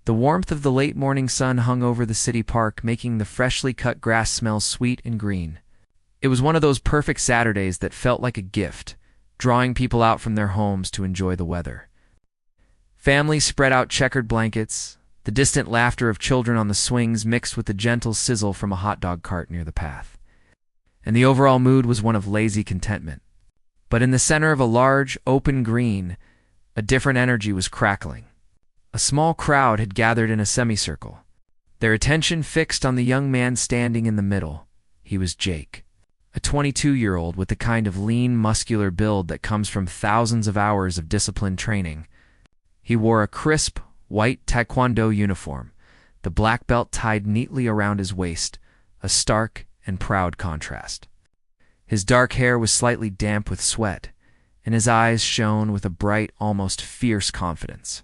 The warmth of the late morning sun hung over the city park, making the freshly cut grass smell sweet and green. It was one of those perfect Saturdays that felt like a gift, drawing people out from their homes to enjoy the weather. Families spread out checkered blankets, the distant laughter of children on the swings mixed with the gentle sizzle from a hot dog cart near the path. And the overall mood was one of lazy contentment. But in the center of a large, open green, a different energy was crackling. A small crowd had gathered in a semicircle, their attention fixed on the young man standing in the middle. He was Jake, a 22-year-old with the kind of lean, muscular build that comes from thousands of hours of disciplined training. He wore a crisp, white taekwondo uniform, the black belt tied neatly around his waist, a stark and proud contrast. His dark hair was slightly damp with sweat, and his eyes shone with a bright, almost fierce confidence.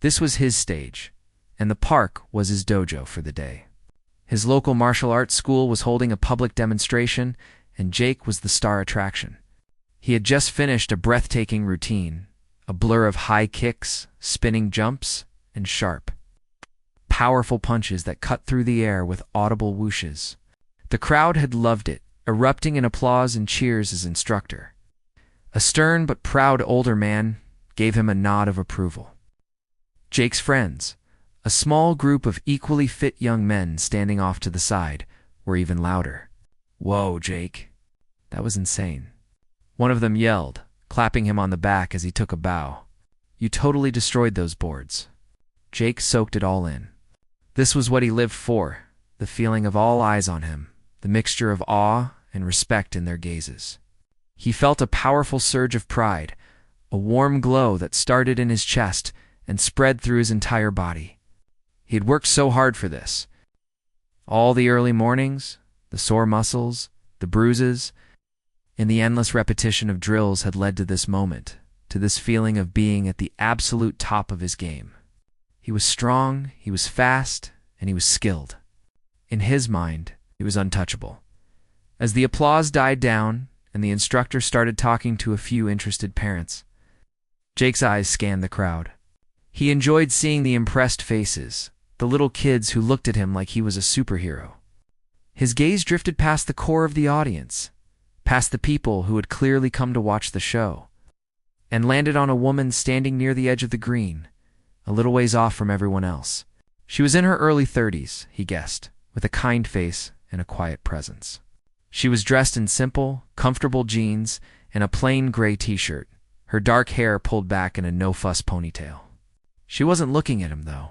This was his stage, and the park was his dojo for the day. His local martial arts school was holding a public demonstration, and Jake was the star attraction. He had just finished a breathtaking routine, a blur of high kicks, spinning jumps, and sharp, powerful punches that cut through the air with audible whooshes. The crowd had loved it, erupting in applause and cheers as instructor. A stern but proud older man gave him a nod of approval. Jake's friends, a small group of equally fit young men standing off to the side, were even louder. "Whoa, Jake. That was insane." One of them yelled, clapping him on the back as he took a bow. "You totally destroyed those boards." Jake soaked it all in. This was what he lived for, the feeling of all eyes on him, the mixture of awe and respect in their gazes. He felt a powerful surge of pride, a warm glow that started in his chest and spread through his entire body. He had worked so hard for this. All the early mornings, the sore muscles, the bruises, and the endless repetition of drills had led to this moment, to this feeling of being at the absolute top of his game. He was strong, he was fast, and he was skilled. In his mind, he was untouchable. As the applause died down and the instructor started talking to a few interested parents, Jake's eyes scanned the crowd. He enjoyed seeing the impressed faces, the little kids who looked at him like he was a superhero. His gaze drifted past the core of the audience, past the people who had clearly come to watch the show, and landed on a woman standing near the edge of the green, a little ways off from everyone else. She was in her early 30s, he guessed, with a kind face and a quiet presence. She was dressed in simple, comfortable jeans and a plain gray t-shirt, her dark hair pulled back in a no-fuss ponytail. She wasn't looking at him, though.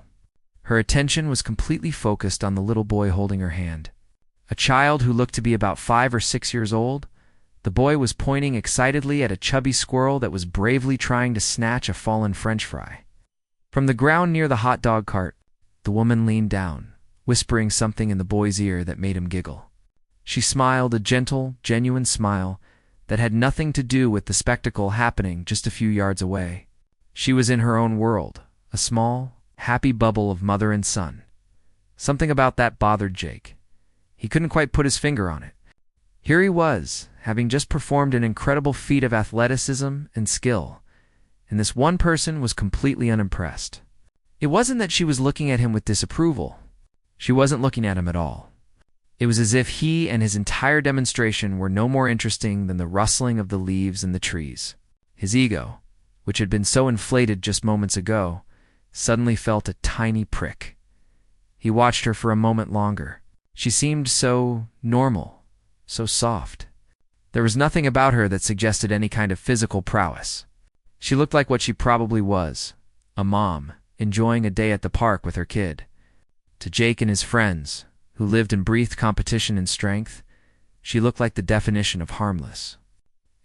Her attention was completely focused on the little boy holding her hand. A child who looked to be about 5 or 6 years old, the boy was pointing excitedly at a chubby squirrel that was bravely trying to snatch a fallen French fry. From the ground near the hot dog cart, the woman leaned down, whispering something in the boy's ear that made him giggle. She smiled, a gentle, genuine smile that had nothing to do with the spectacle happening just a few yards away. She was in her own world, a small, happy bubble of mother and son. Something about that bothered Jake. He couldn't quite put his finger on it. Here he was, having just performed an incredible feat of athleticism and skill, and this one person was completely unimpressed. It wasn't that she was looking at him with disapproval. She wasn't looking at him at all. It was as if he and his entire demonstration were no more interesting than the rustling of the leaves in the trees. His ego, which had been so inflated just moments ago, suddenly felt a tiny prick. He watched her for a moment longer. She seemed so normal, so soft. There was nothing about her that suggested any kind of physical prowess. She looked like what she probably was, a mom, enjoying a day at the park with her kid. To Jake and his friends, who lived and breathed competition and strength, she looked like the definition of harmless.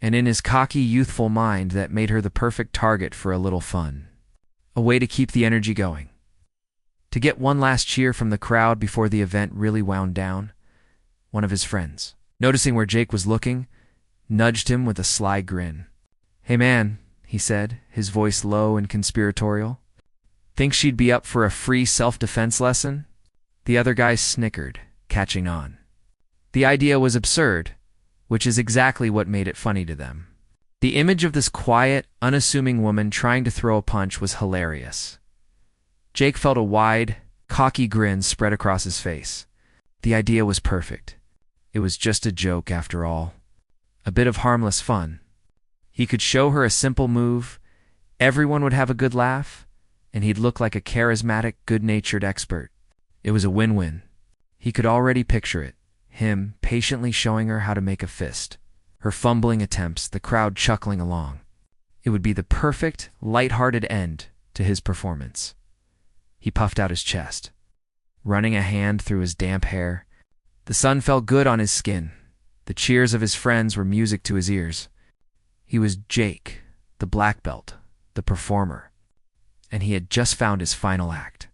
And in his cocky, youthful mind, that made her the perfect target for a little fun. A way to keep the energy going. To get one last cheer from the crowd before the event really wound down. One of his friends, noticing where Jake was looking, nudged him with a sly grin. "Hey man," he said, his voice low and conspiratorial. "Think she'd be up for a free self-defense lesson?" The other guy snickered, catching on. The idea was absurd, which is exactly what made it funny to them. The image of this quiet, unassuming woman trying to throw a punch was hilarious. Jake felt a wide, cocky grin spread across his face. The idea was perfect. It was just a joke after all. A bit of harmless fun. He could show her a simple move, everyone would have a good laugh, and he'd look like a charismatic, good-natured expert. It was a win-win. He could already picture it, him patiently showing her how to make a fist, her fumbling attempts, the crowd chuckling along. It would be the perfect, light-hearted end to his performance. He puffed out his chest, running a hand through his damp hair. The sun felt good on his skin. The cheers of his friends were music to his ears. He was Jake, the black belt, the performer, and he had just found his final act.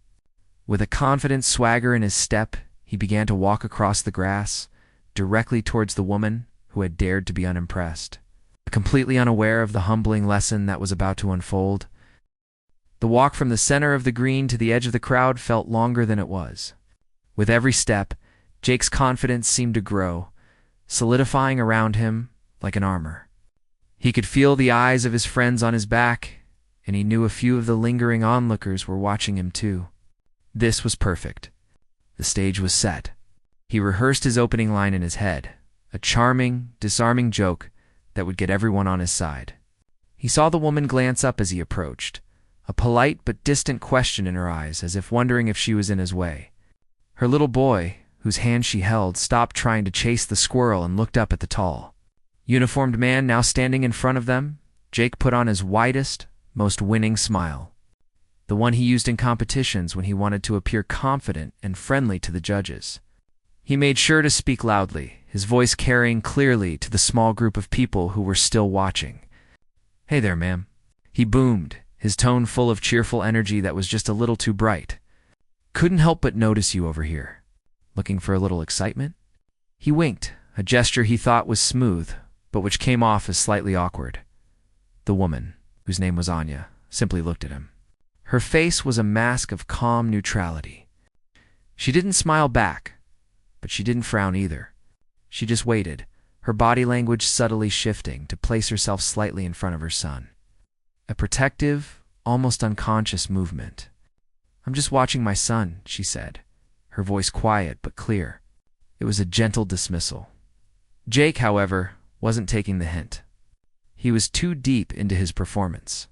With a confident swagger in his step, he began to walk across the grass, directly towards the woman who had dared to be unimpressed. Completely unaware of the humbling lesson that was about to unfold, the walk from the center of the green to the edge of the crowd felt longer than it was. With every step, Jake's confidence seemed to grow, solidifying around him like an armor. He could feel the eyes of his friends on his back, and he knew a few of the lingering onlookers were watching him too. This was perfect. The stage was set. He rehearsed his opening line in his head, a charming, disarming joke that would get everyone on his side. He saw the woman glance up as he approached, a polite but distant question in her eyes, as if wondering if she was in his way. Her little boy, whose hand she held, stopped trying to chase the squirrel and looked up at the tall, uniformed man now standing in front of them. Jake put on his widest, most winning smile, the one he used in competitions when he wanted to appear confident and friendly to the judges. He made sure to speak loudly, his voice carrying clearly to the small group of people who were still watching. "Hey there, ma'am," he boomed, his tone full of cheerful energy that was just a little too bright. "Couldn't help but notice you over here. Looking for a little excitement?" He winked, a gesture he thought was smooth, but which came off as slightly awkward. The woman, whose name was Anya, simply looked at him. Her face was a mask of calm neutrality. She didn't smile back, but she didn't frown either. She just waited, her body language subtly shifting to place herself slightly in front of her son. A protective, almost unconscious movement. "I'm just watching my son," she said, her voice quiet but clear. It was a gentle dismissal. Jake, however, wasn't taking the hint. He was too deep into his performance.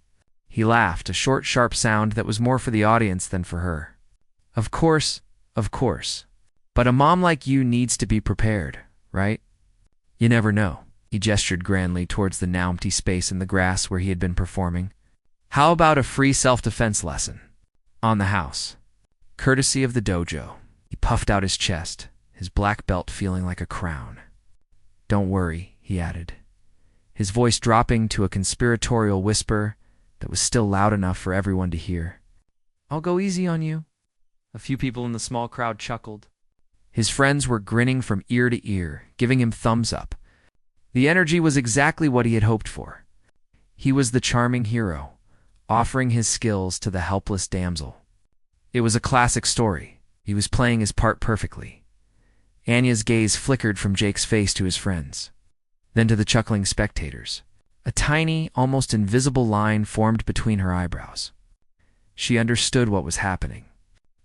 He laughed, a short, sharp sound that was more for the audience than for her. Of course. But a mom like you needs to be prepared, right? You never know." He gestured grandly towards the now empty space in the grass where he had been performing. "How about a free self-defense lesson? On the house. Courtesy of the dojo." He puffed out his chest, his black belt feeling like a crown. "Don't worry," he added, his voice dropping to a conspiratorial whisper that was still loud enough for everyone to hear. "I'll go easy on you." A few people in the small crowd chuckled. His friends were grinning from ear to ear, giving him thumbs up. The energy was exactly what he had hoped for. He was the charming hero, offering his skills to the helpless damsel. It was a classic story. He was playing his part perfectly. Anya's gaze flickered from Jake's face to his friends, then to the chuckling spectators. A tiny, almost invisible line formed between her eyebrows. She understood what was happening.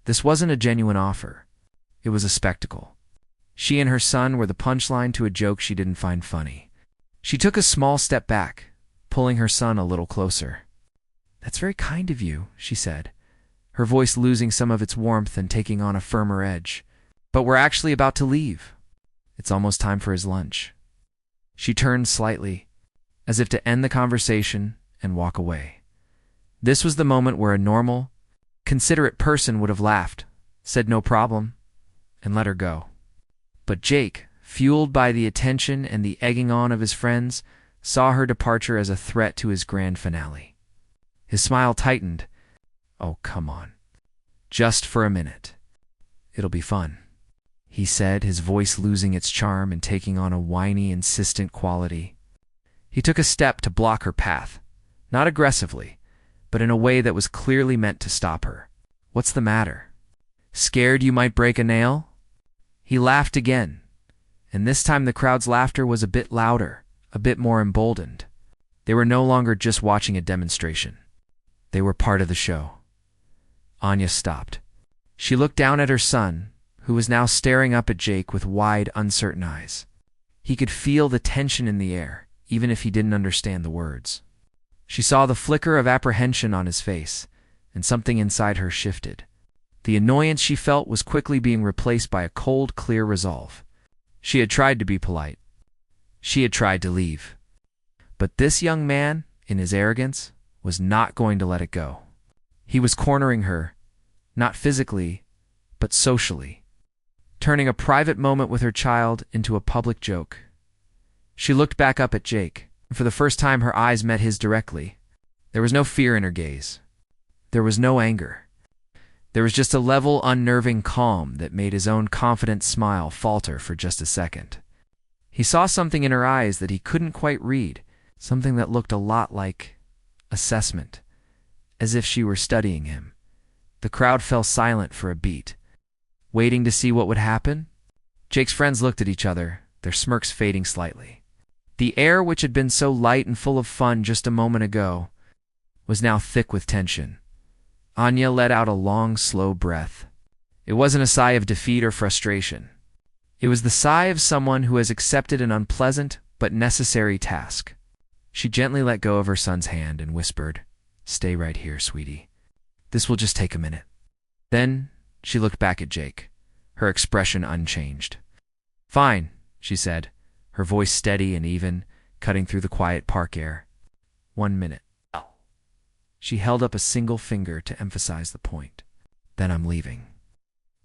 This wasn't a genuine offer. It was a spectacle. She and her son were the punchline to a joke she didn't find funny. She took a small step back, pulling her son a little closer. "That's very kind of you," she said, her voice losing some of its warmth and taking on a firmer edge. "But we're actually about to leave. It's almost time for his lunch." She turned slightly, as if to end the conversation and walk away. This was the moment where a normal, considerate person would have laughed, said no problem, and let her go. But Jake, fueled by the attention and the egging on of his friends, saw her departure as a threat to his grand finale. His smile tightened. "Oh, come on. Just for a minute. It'll be fun," he said, his voice losing its charm and taking on a whiny, insistent quality. He took a step to block her path, not aggressively, but in a way that was clearly meant to stop her. "What's the matter? Scared you might break a nail?" He laughed again, and this time the crowd's laughter was a bit louder, a bit more emboldened. They were no longer just watching a demonstration. They were part of the show. Anya stopped. She looked down at her son, who was now staring up at Jake with wide, uncertain eyes. He could feel the tension in the air, even if he didn't understand the words. She saw the flicker of apprehension on his face, and something inside her shifted. The annoyance she felt was quickly being replaced by a cold, clear resolve. She had tried to be polite. She had tried to leave. But this young man, in his arrogance, was not going to let it go. He was cornering her, not physically, but socially, turning a private moment with her child into a public joke. She looked back up at Jake, and for the first time her eyes met his directly. There was no fear in her gaze. There was no anger. There was just a level, unnerving calm that made his own confident smile falter for just a second. He saw something in her eyes that he couldn't quite read, something that looked a lot like assessment, as if she were studying him. The crowd fell silent for a beat, waiting to see what would happen. Jake's friends looked at each other, their smirks fading slightly. The air, which had been so light and full of fun just a moment ago, was now thick with tension. Anya let out a long, slow breath. It wasn't a sigh of defeat or frustration. It was the sigh of someone who has accepted an unpleasant but necessary task. She gently let go of her son's hand and whispered, "Stay right here, sweetie. This will just take a minute." Then she looked back at Jake, her expression unchanged. "Fine," she said, her voice steady and even, cutting through the quiet park air. "1 minute." She held up a single finger to emphasize the point. "Then I'm leaving."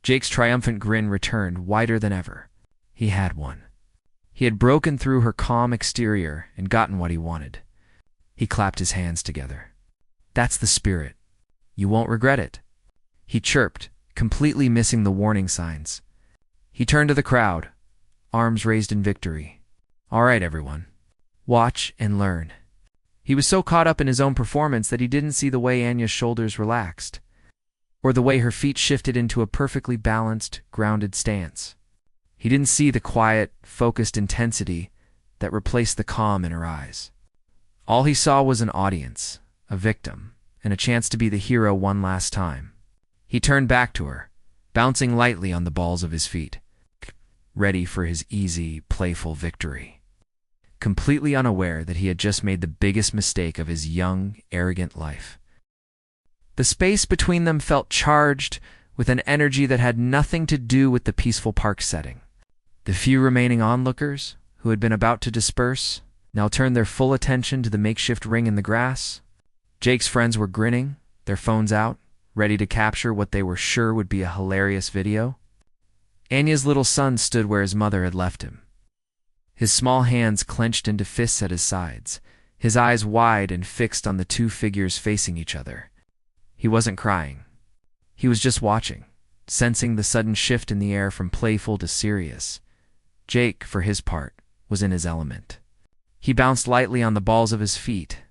Jake's triumphant grin returned, wider than ever. He had won. He had broken through her calm exterior and gotten what he wanted. He clapped his hands together. "That's the spirit. You won't regret it," he chirped, completely missing the warning signs. He turned to the crowd, arms raised in victory. "All right, everyone. Watch and learn." He was so caught up in his own performance that he didn't see the way Anya's shoulders relaxed, or the way her feet shifted into a perfectly balanced, grounded stance. He didn't see the quiet, focused intensity that replaced the calm in her eyes. All he saw was an audience, a victim, and a chance to be the hero one last time. He turned back to her, bouncing lightly on the balls of his feet, ready for his easy, playful victory, completely unaware that he had just made the biggest mistake of his young, arrogant life. The space between them felt charged with an energy that had nothing to do with the peaceful park setting. The few remaining onlookers, who had been about to disperse, now turned their full attention to the makeshift ring in the grass. Jake's friends were grinning, their phones out, ready to capture what they were sure would be a hilarious video. Anya's little son stood where his mother had left him, his small hands clenched into fists at his sides, his eyes wide and fixed on the two figures facing each other. He wasn't crying. He was just watching, sensing the sudden shift in the air from playful to serious. Jake, for his part, was in his element. He bounced lightly on the balls of his feet,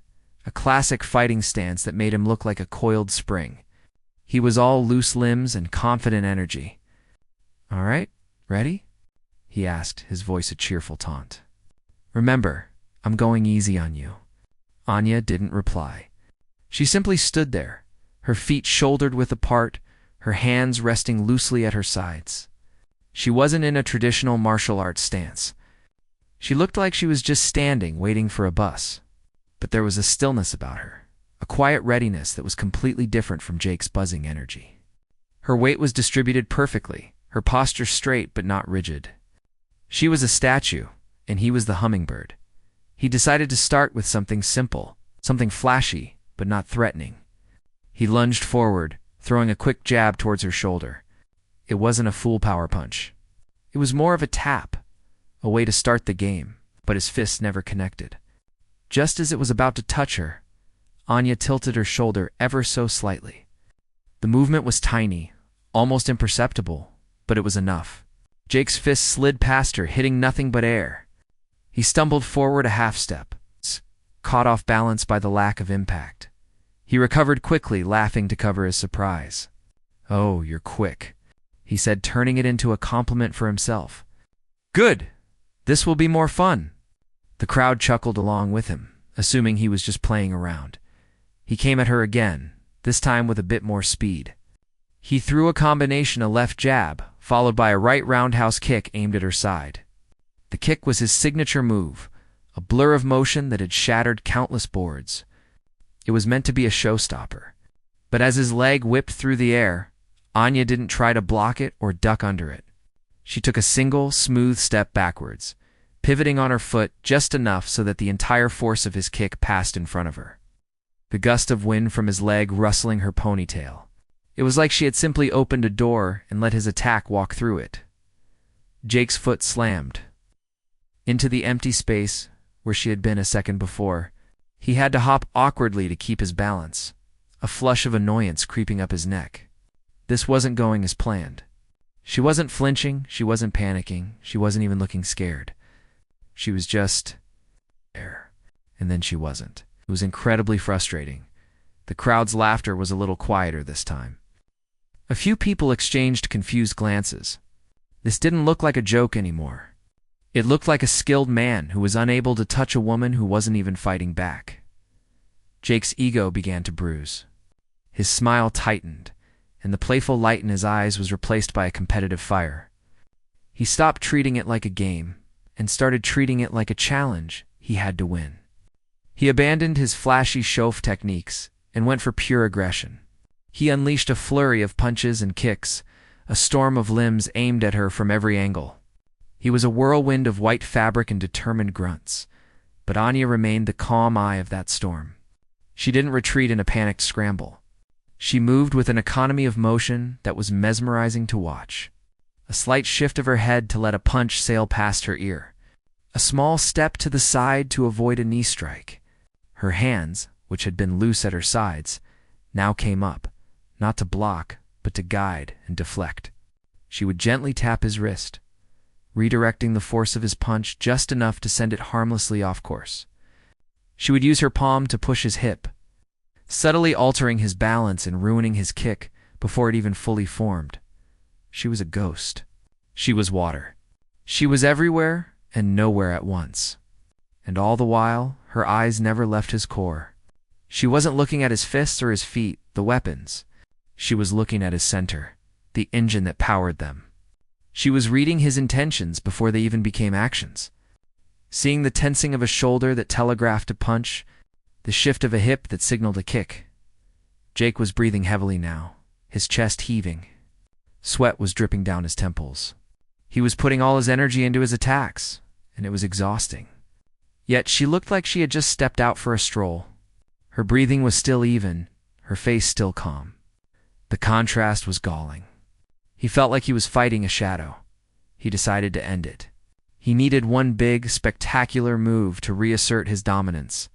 a classic fighting stance that made him look like a coiled spring. He was all loose limbs and confident energy. "All right, ready?" he asked, his voice a cheerful taunt. "Remember, I'm going easy on you." Anya didn't reply. She simply stood there, her feet shouldered width apart, her hands resting loosely at her sides. She wasn't in a traditional martial arts stance. She looked like she was just standing, waiting for a bus. But there was a stillness about her, a quiet readiness that was completely different from Jake's buzzing energy. Her weight was distributed perfectly, her posture straight but not rigid. She was a statue, and he was the hummingbird. He decided to start with something simple, something flashy, but not threatening. He lunged forward, throwing a quick jab towards her shoulder. It wasn't a full power punch. It was more of a tap, a way to start the game, but his fists never connected. Just as it was about to touch her, Anya tilted her shoulder ever so slightly. The movement was tiny, almost imperceptible, but it was enough. Jake's fist slid past her, hitting nothing but air. He stumbled forward a half step, caught off balance by the lack of impact. He recovered quickly, laughing to cover his surprise. "Oh, you're quick," he said, turning it into a compliment for himself. "Good! This will be more fun." The crowd chuckled along with him, assuming he was just playing around. He came at her again, this time with a bit more speed. He threw a combination of left jab, followed by a right roundhouse kick aimed at her side. The kick was his signature move, a blur of motion that had shattered countless boards. It was meant to be a showstopper. But as his leg whipped through the air, Anya didn't try to block it or duck under it. She took a single, smooth step backwards, pivoting on her foot just enough so that the entire force of his kick passed in front of her. The gust of wind from his leg rustling her ponytail. It was like she had simply opened a door and let his attack walk through it. Jake's foot slammed into the empty space where she had been a second before. He had to hop awkwardly to keep his balance, a flush of annoyance creeping up his neck. This wasn't going as planned. She wasn't flinching, she wasn't panicking, she wasn't even looking scared. She was just there. And then she wasn't. It was incredibly frustrating. The crowd's laughter was a little quieter this time. A few people exchanged confused glances. This didn't look like a joke anymore. It looked like a skilled man who was unable to touch a woman who wasn't even fighting back. Jake's ego began to bruise. His smile tightened, and the playful light in his eyes was replaced by a competitive fire. He stopped treating it like a game and started treating it like a challenge he had to win. He abandoned his flashy shove techniques and went for pure aggression. He unleashed a flurry of punches and kicks, a storm of limbs aimed at her from every angle. He was a whirlwind of white fabric and determined grunts, but Anya remained the calm eye of that storm. She didn't retreat in a panicked scramble. She moved with an economy of motion that was mesmerizing to watch. A slight shift of her head to let a punch sail past her ear. A small step to the side to avoid a knee strike. Her hands, which had been loose at her sides, now came up, not to block, but to guide and deflect. She would gently tap his wrist, redirecting the force of his punch just enough to send it harmlessly off course. She would use her palm to push his hip, subtly altering his balance and ruining his kick before it even fully formed. She was a ghost. She was water. She was everywhere and nowhere at once. And all the while, her eyes never left his core. She wasn't looking at his fists or his feet, the weapons. She was looking at his center, the engine that powered them. She was reading his intentions before they even became actions. Seeing the tensing of a shoulder that telegraphed a punch, the shift of a hip that signaled a kick. Jake was breathing heavily now, his chest heaving. Sweat was dripping down his temples. He was putting all his energy into his attacks, and it was exhausting. Yet she looked like she had just stepped out for a stroll. Her breathing was still even, her face still calm. The contrast was galling. He felt like he was fighting a shadow. He decided to end it. He needed one big, spectacular move to reassert his dominance,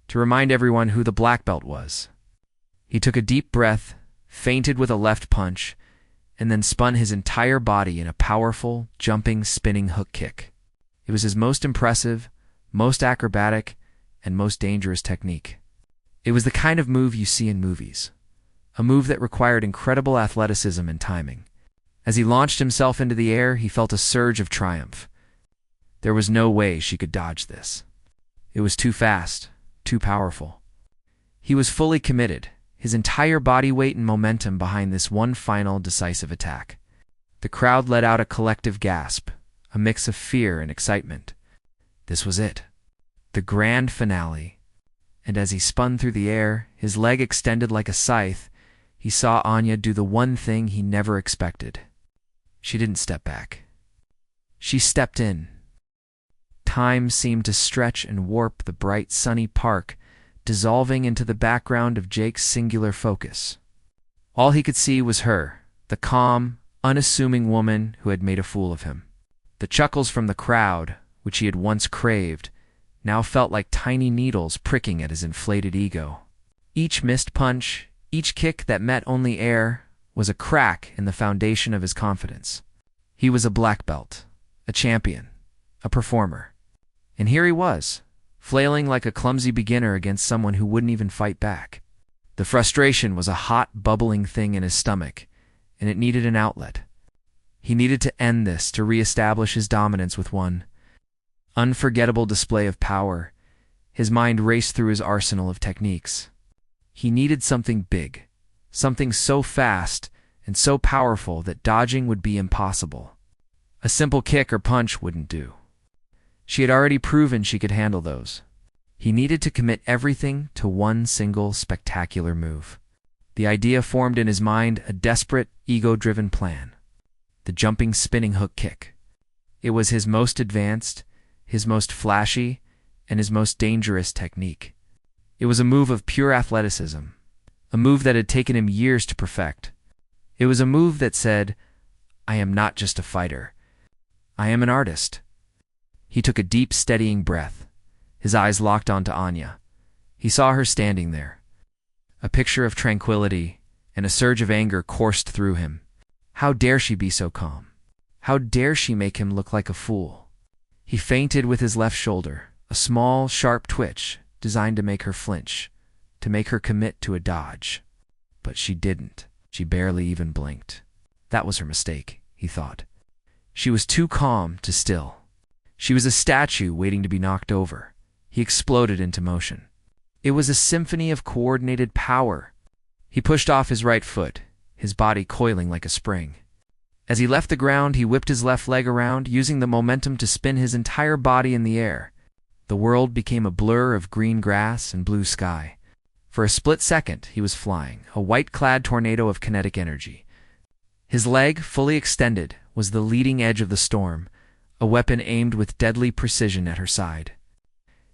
to remind everyone who the black belt was. He took a deep breath, feinted with a left punch, and then spun his entire body in a powerful, jumping, spinning hook kick. It was his most impressive, most acrobatic, and most dangerous technique. It was the kind of move you see in movies, a move that required incredible athleticism and timing. As he launched himself into the air, he felt a surge of triumph. There was no way she could dodge this. It was too fast, too powerful. He was fully committed, his entire body weight and momentum behind this one final, decisive attack. The crowd let out a collective gasp, a mix of fear and excitement. This was it, the grand finale. And as he spun through the air, his leg extended like a scythe, he saw Anya do the one thing he never expected. She didn't step back. She stepped in. Time seemed to stretch and warp the bright, sunny park, dissolving into the background of Jake's singular focus. All he could see was her, the calm, unassuming woman who had made a fool of him. The chuckles from the crowd, which he had once craved, now felt like tiny needles pricking at his inflated ego. Each missed punch, each kick that met only air, was a crack in the foundation of his confidence. He was a black belt, a champion, a performer. And here he was, flailing like a clumsy beginner against someone who wouldn't even fight back. The frustration was a hot, bubbling thing in his stomach, and it needed an outlet. He needed to end this to reestablish his dominance with one unforgettable display of power. His mind raced through his arsenal of techniques. He needed something big, something so fast and so powerful that dodging would be impossible. A simple kick or punch wouldn't do. She had already proven she could handle those. He needed to commit everything to one single spectacular move. The idea formed in his mind a desperate, ego-driven plan. The jumping spinning hook kick. It was his most advanced, his most flashy, and his most dangerous technique. It was a move of pure athleticism, a move that had taken him years to perfect. It was a move that said, "I am not just a fighter. I am an artist." He took a deep, steadying breath. His eyes locked onto Anya. He saw her standing there. A picture of tranquility, and a surge of anger coursed through him. How dare she be so calm? How dare she make him look like a fool? He feinted with his left shoulder, a small, sharp twitch designed to make her flinch, to make her commit to a dodge. But she didn't. She barely even blinked. That was her mistake, he thought. She was too calm to still. She was a statue waiting to be knocked over. He exploded into motion. It was a symphony of coordinated power. He pushed off his right foot, his body coiling like a spring. As he left the ground, he whipped his left leg around, using the momentum to spin his entire body in the air. The world became a blur of green grass and blue sky. For a split second, he was flying, a white-clad tornado of kinetic energy. His leg, fully extended, was the leading edge of the storm, a weapon aimed with deadly precision at her side.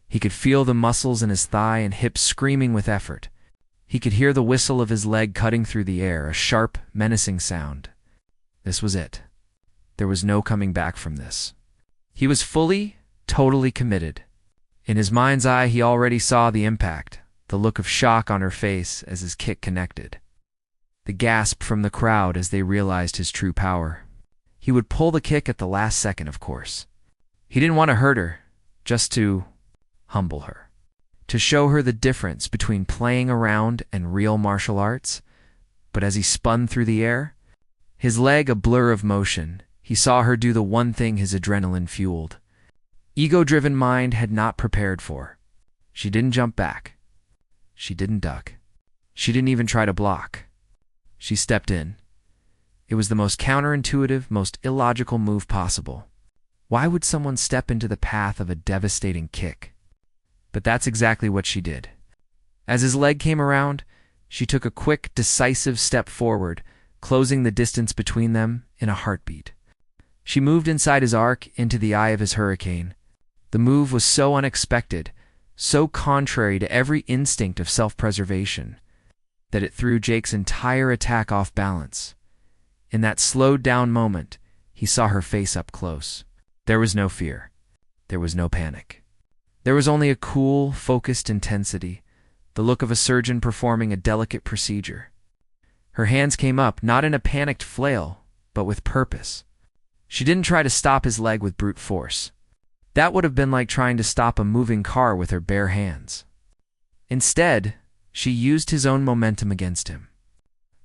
He could feel the muscles in his thigh and hips screaming with effort. He could hear the whistle of his leg cutting through the air, a sharp, menacing sound. This was it. There was no coming back from this. He was fully, totally committed. In his mind's eye, he already saw the impact, the look of shock on her face as his kick connected. The gasp from the crowd as they realized his true power. He would pull the kick at the last second, of course. He didn't want to hurt her, just to humble her. To show her the difference between playing around and real martial arts. But as he spun through the air, his leg a blur of motion, he saw her do the one thing his adrenaline fueled. Ego-driven mind had not prepared for. She didn't jump back. She didn't duck. She didn't even try to block. She stepped in. It was the most counterintuitive, most illogical move possible. Why would someone step into the path of a devastating kick? But that's exactly what she did. As his leg came around, she took a quick, decisive step forward, closing the distance between them in a heartbeat. She moved inside his arc into the eye of his hurricane. The move was so unexpected, so contrary to every instinct of self-preservation, that it threw Jake's entire attack off balance. In that slowed-down moment, he saw her face up close. There was no fear. There was no panic. There was only a cool, focused intensity, the look of a surgeon performing a delicate procedure. Her hands came up, not in a panicked flail, but with purpose. She didn't try to stop his leg with brute force. That would have been like trying to stop a moving car with her bare hands. Instead, she used his own momentum against him.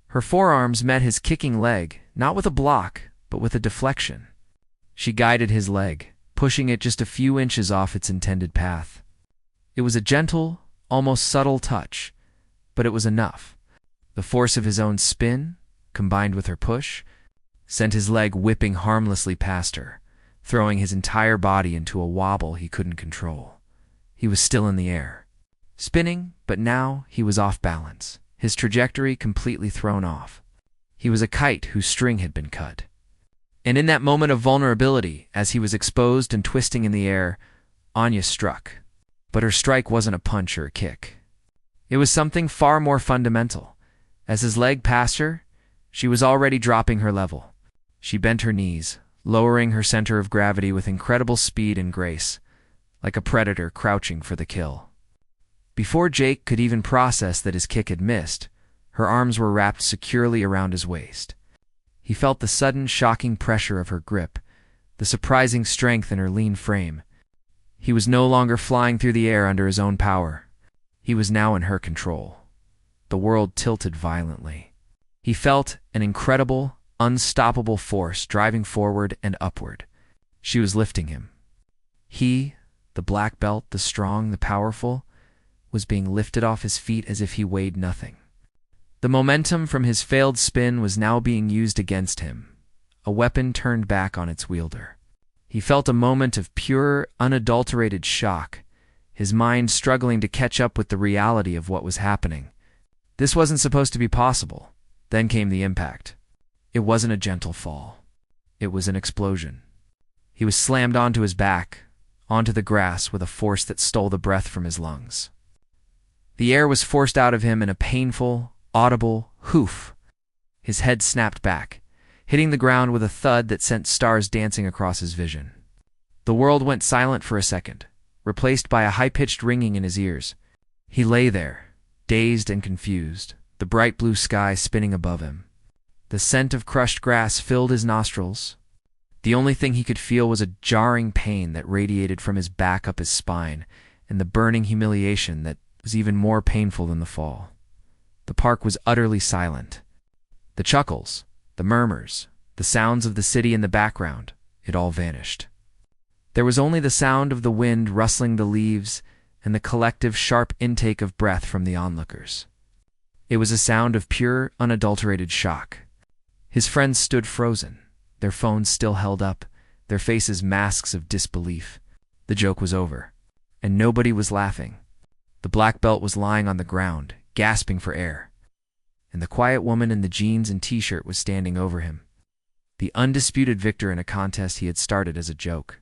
Her forearms met his kicking leg, not with a block, but with a deflection. She guided his leg, pushing it just a few inches off its intended path. It was a gentle, almost subtle touch, but it was enough. The force of his own spin, combined with her push, sent his leg whipping harmlessly past her, throwing his entire body into a wobble he couldn't control. He was still in the air, spinning, but now he was off balance, his trajectory completely thrown off. He was a kite whose string had been cut. And in that moment of vulnerability, as he was exposed and twisting in the air, Anya struck. But her strike wasn't a punch or a kick. It was something far more fundamental. As his leg passed her, she was already dropping her level. She bent her knees, lowering her center of gravity with incredible speed and grace, like a predator crouching for the kill. Before Jake could even process that his kick had missed, her arms were wrapped securely around his waist. He felt the sudden, shocking pressure of her grip, the surprising strength in her lean frame. He was no longer flying through the air under his own power. He was now in her control. The world tilted violently. He felt an incredible, unstoppable force driving forward and upward. She was lifting him. He, the black belt, the strong, the powerful, was being lifted off his feet as if he weighed nothing. The momentum from his failed spin was now being used against him, a weapon turned back on its wielder. He felt a moment of pure, unadulterated shock, his mind struggling to catch up with the reality of what was happening. This wasn't supposed to be possible. Then came the impact. It wasn't a gentle fall. It was an explosion. He was slammed onto his back, onto the grass with a force that stole the breath from his lungs. The air was forced out of him in a painful, audible hoof. His head snapped back, hitting the ground with a thud that sent stars dancing across his vision. The world went silent for a second, replaced by a high-pitched ringing in his ears. He lay there, dazed and confused, the bright blue sky spinning above him. The scent of crushed grass filled his nostrils. The only thing he could feel was a jarring pain that radiated from his back up his spine, and the burning humiliation that was even more painful than the fall. The park was utterly silent. The chuckles, the murmurs, the sounds of the city in the background, it all vanished. There was only the sound of the wind rustling the leaves and the collective sharp intake of breath from the onlookers. It was a sound of pure, unadulterated shock. His friends stood frozen, their phones still held up, their faces masks of disbelief. The joke was over, and nobody was laughing. The black belt was lying on the ground, gasping for air, and the quiet woman in the jeans and t-shirt was standing over him. The undisputed victor in a contest he had started as a joke.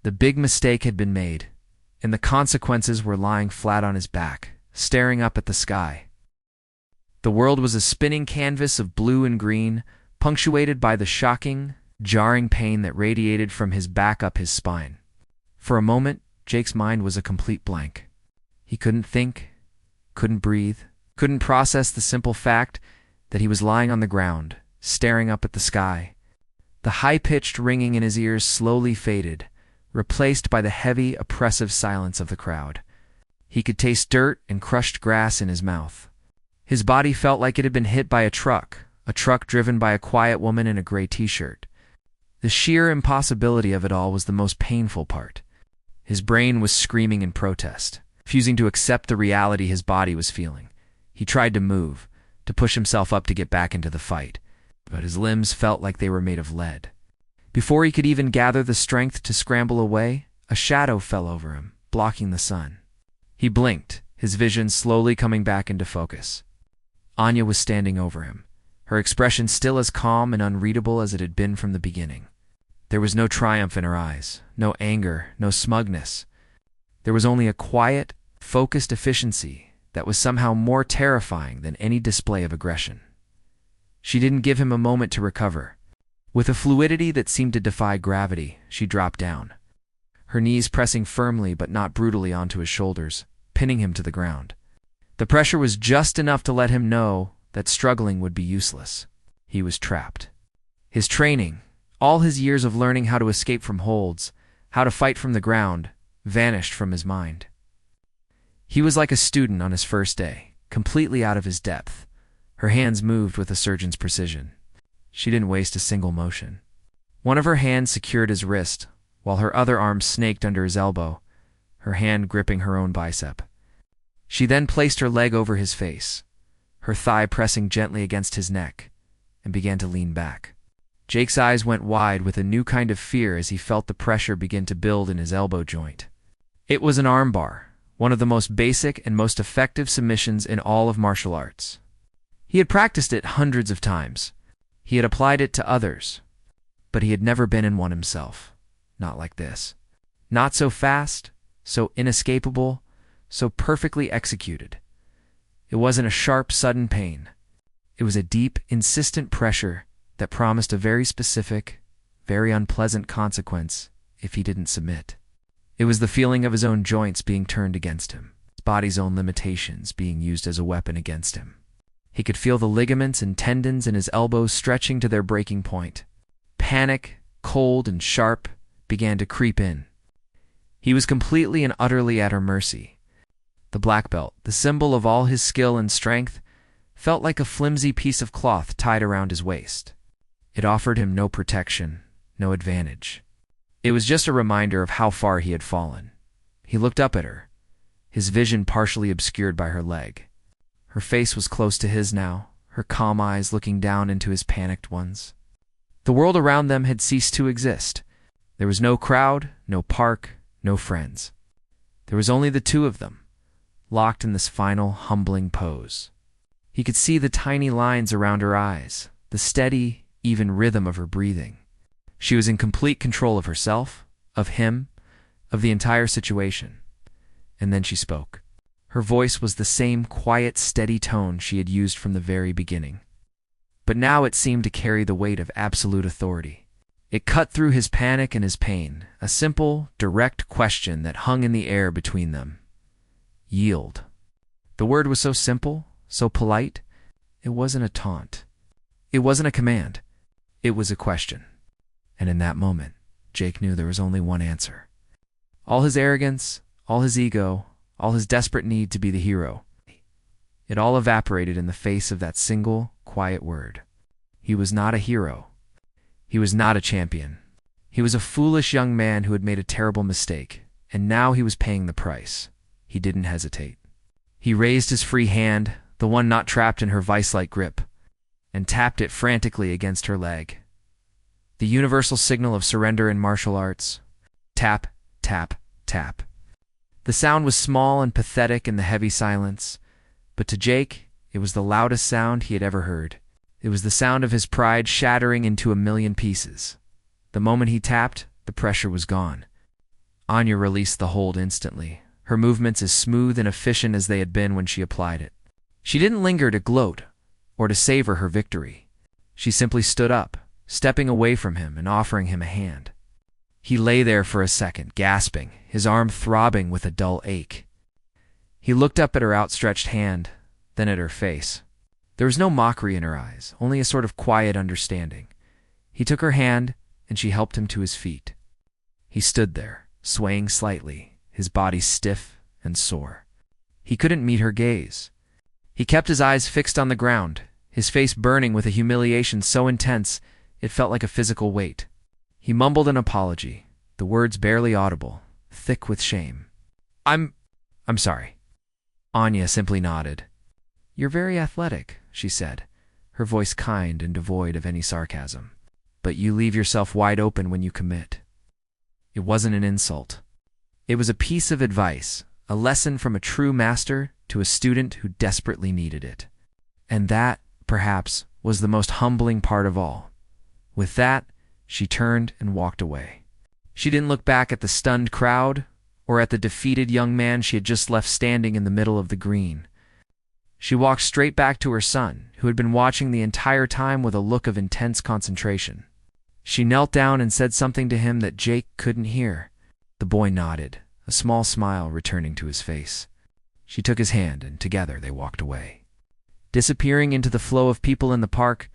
The big mistake had been made, and the consequences were lying flat on his back, staring up at the sky. The world was a spinning canvas of blue and green, punctuated by the shocking, jarring pain that radiated from his back up his spine. For a moment, Jake's mind was a complete blank. He couldn't think, couldn't breathe, couldn't process the simple fact that he was lying on the ground, staring up at the sky. The high-pitched ringing in his ears slowly faded, replaced by the heavy, oppressive silence of the crowd. He could taste dirt and crushed grass in his mouth. His body felt like it had been hit by a truck driven by a quiet woman in a gray t-shirt. The sheer impossibility of it all was the most painful part. His brain was screaming in protest, refusing to accept the reality his body was feeling. He tried to move, to push himself up to get back into the fight, but his limbs felt like they were made of lead. Before he could even gather the strength to scramble away, a shadow fell over him, blocking the sun. He blinked, his vision slowly coming back into focus. Anya was standing over him, her expression still as calm and unreadable as it had been from the beginning. There was no triumph in her eyes, no anger, no smugness. There was only a quiet, focused efficiency that was somehow more terrifying than any display of aggression. She didn't give him a moment to recover. With a fluidity that seemed to defy gravity, she dropped down, her knees pressing firmly but not brutally onto his shoulders, pinning him to the ground. The pressure was just enough to let him know that struggling would be useless. He was trapped. His training, all his years of learning how to escape from holds, how to fight from the ground, vanished from his mind. He was like a student on his first day, completely out of his depth. Her hands moved with a surgeon's precision. She didn't waste a single motion. One of her hands secured his wrist, while her other arm snaked under his elbow, her hand gripping her own bicep. She then placed her leg over his face, her thigh pressing gently against his neck, and began to lean back. Jake's eyes went wide with a new kind of fear as he felt the pressure begin to build in his elbow joint. It was an armbar, one of the most basic and most effective submissions in all of martial arts. He had practiced it hundreds of times. He had applied it to others, but he had never been in one himself. Not like this. Not so fast, so inescapable, so perfectly executed. It wasn't a sharp, sudden pain. It was a deep, insistent pressure that promised a very specific, very unpleasant consequence if he didn't submit. It was the feeling of his own joints being turned against him, his body's own limitations being used as a weapon against him. He could feel the ligaments and tendons in his elbows stretching to their breaking point. Panic, cold and sharp, began to creep in. He was completely and utterly at her mercy. The black belt, the symbol of all his skill and strength, felt like a flimsy piece of cloth tied around his waist. It offered him no protection, no advantage. It was just a reminder of how far he had fallen. He looked up at her, his vision partially obscured by her leg. Her face was close to his now, her calm eyes looking down into his panicked ones. The world around them had ceased to exist. There was no crowd, no park, no friends. There was only the two of them, locked in this final, humbling pose. He could see the tiny lines around her eyes, the steady, even rhythm of her breathing. She was in complete control of herself, of him, of the entire situation. And then she spoke. Her voice was the same quiet, steady tone she had used from the very beginning. But now it seemed to carry the weight of absolute authority. It cut through his panic and his pain, a simple, direct question that hung in the air between them. Yield. The word was so simple, so polite. It wasn't a taunt. It wasn't a command. It was a question. And in that moment, Jake knew there was only one answer. All his arrogance, all his ego, all his desperate need to be the hero, it all evaporated in the face of that single, quiet word. He was not a hero. He was not a champion. He was a foolish young man who had made a terrible mistake, and now he was paying the price. He didn't hesitate. He raised his free hand, the one not trapped in her vice-like grip, and tapped it frantically against her leg. The universal signal of surrender in martial arts. Tap, tap, tap. The sound was small and pathetic in the heavy silence, but to Jake, it was the loudest sound he had ever heard. It was the sound of his pride shattering into a million pieces. The moment he tapped, the pressure was gone. Anya released the hold instantly, her movements as smooth and efficient as they had been when she applied it. She didn't linger to gloat or to savor her victory. She simply stood up, stepping away from him and offering him a hand. He lay there for a second, gasping, his arm throbbing with a dull ache. He looked up at her outstretched hand, then at her face. There was no mockery in her eyes, only a sort of quiet understanding. He took her hand, and she helped him to his feet. He stood there, swaying slightly, his body stiff and sore. He couldn't meet her gaze. He kept his eyes fixed on the ground, his face burning with a humiliation so intense it felt like a physical weight. He mumbled an apology, the words barely audible, thick with shame. I'm sorry." Anya simply nodded. "You're very athletic," she said, her voice kind and devoid of any sarcasm. "But you leave yourself wide open when you commit." It wasn't an insult. It was a piece of advice, a lesson from a true master to a student who desperately needed it. And that, perhaps, was the most humbling part of all. With that, she turned and walked away. She didn't look back at the stunned crowd or at the defeated young man she had just left standing in the middle of the green. She walked straight back to her son, who had been watching the entire time with a look of intense concentration. She knelt down and said something to him that Jake couldn't hear. The boy nodded, a small smile returning to his face. She took his hand, and together they walked away, disappearing into the flow of people in the park,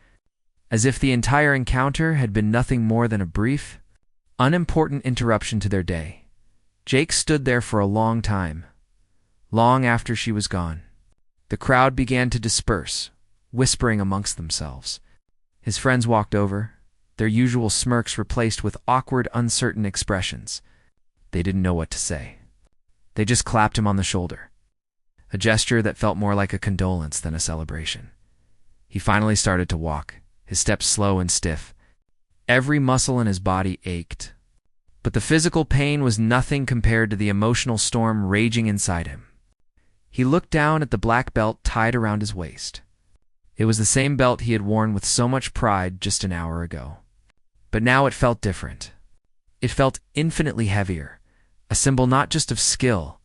as if the entire encounter had been nothing more than a brief, unimportant interruption to their day. Jake stood there for a long time, long after she was gone. The crowd began to disperse, whispering amongst themselves. His friends walked over, their usual smirks replaced with awkward, uncertain expressions. They didn't know what to say. They just clapped him on the shoulder, a gesture that felt more like a condolence than a celebration. He finally started to walk, his steps slow and stiff. Every muscle in his body ached. But the physical pain was nothing compared to the emotional storm raging inside him. He looked down at the black belt tied around his waist. It was the same belt he had worn with so much pride just an hour ago. But now it felt different. It felt infinitely heavier, a symbol not just of skill,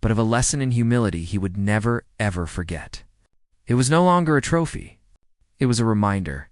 but of a lesson in humility he would never, ever forget. It was no longer a trophy. It was a reminder.